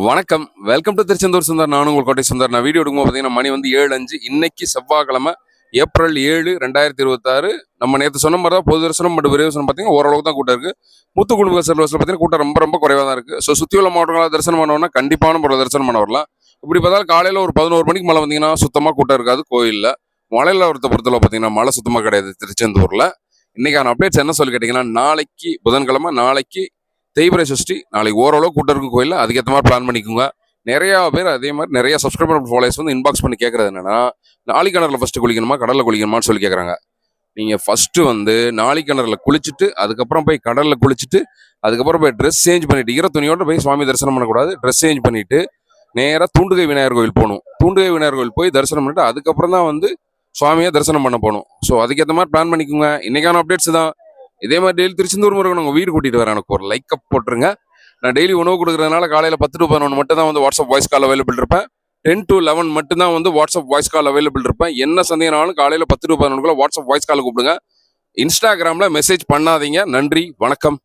வணக்கம். Welcome to Tiruchendur Sundar. நான் உங்கள் கோட்டை சுந்தர். நான் வீடியோ எடுக்கும்போது பார்த்தீங்கன்னா மணி வந்து 7:05. இன்னைக்கு செவ்வாய்க்கிழமை ஏப்ரல் 7, 2026. நம்ம நேற்று சொன்ன மாதிரி தான் பொது தரிசனம் மற்றும் விரைவு தரிசனம் பார்த்தீங்கன்னா ஓரளவுக்கு தான் கூட்டம் இருக்குது. முத்து குடும்ப சர்வீஸில் பார்த்தீங்கன்னா கூட்டம் ரொம்ப ரொம்ப குறைவாக தான் இருக்குது. ஸோ சுற்றி உள்ள மாவட்டங்களாக தரிசனம் பண்ணோம்னா கண்டிப்பான முறையில் தரிசனம் பண்ண வரலாம். இப்படி பார்த்தாலும் காலையில் ஒரு 11 மணிக்கு மேலே வந்தீங்கன்னா சுத்தமாக கூட்டம் இருக்காது கோயிலில். மலையில் ஒருத்த பொறுத்தவரை பார்த்தீங்கன்னா மழை சுத்தமாக கிடையாது திருச்செந்தூரில். இன்னைக்கான அப்டேட்ஸ் என்ன சொல்லி கேட்டிங்கன்னா, நாளைக்கு புதன்கிழமை, நாளைக்கு தேய்பிரை சஷ்டி, நாளைக்கு ஓரளவு கூட்டம் இருக்கும் கோயிலில். அதுக்கேற்ற மாதிரி பிளான் பண்ணிக்கோங்க. நிறையா பேர் அதே மாதிரி நிறைய சப்ஸ்கிரைபர் ஃபாலோவர்ஸ் வந்து இன்பாக்ஸ் பண்ணி கேட்குறது என்னன்னா, நாளிக்கிணறுல ஃபஸ்ட்டு குளிக்கணுமா கடலில் குளிக்கணுமான்னு சொல்லி கேட்குறாங்க. நீங்கள் ஃபஸ்ட்டு வந்து நாளிக்கிணறுல குளிச்சுட்டு அதுக்கப்புறம் போய் கடலில் குளிச்சுட்டு அதுக்கப்புறம் போய் ட்ரெஸ் சேஞ்ச் பண்ணிவிட்டு ஈர துணியோடு போய் சுவாமி தரிசனம் பண்ணக்கூடாது. ட்ரெஸ் சேஞ்ச் பண்ணிவிட்டு நேராக தூண்டுகை விநாயகர் கோயில் போகணும். தூண்டுகை விநாயகர் கோயில் போய் தரிசனம் பண்ணிவிட்டு அதுக்கப்புறம் தான் வந்து சுவாமியை தரிசனம் பண்ண போகணும். ஸோ அதுக்கேற்ற மாதிரி பிளான் பண்ணிக்கோங்க. இன்றைக்கான அப்டேட்ஸ் தான். இதே மாதிரி டெய்லி திருச்செந்தூர் முருகன் உங்கள் வீடு கூட்டிகிட்டு வரேன். எனக்கு ஒரு லைக் அப் போட்டுருங்க. நான் டெய்லி உணவு கொடுக்குறதுனால காலையில் 10 to 11 மட்டும் தான் வந்து வாட்ஸ்அப் வாய்ஸ் கால் அவைலபிள் இருப்பேன். 10 to 11 மட்டும் தான் வந்து வாட்ஸ்அப் வாய்ஸ் கால் அவைலபிள் இருப்பேன். என்ன சந்தேகம்னாலும் காலையில் 10 to 11 வாட்ஸ்அப் வாய்ஸ் கால் கூப்பிடுங்க. இன்ஸ்டாகிராமில் மெசேஜ் பண்ணாதீங்க. நன்றி, வணக்கம்.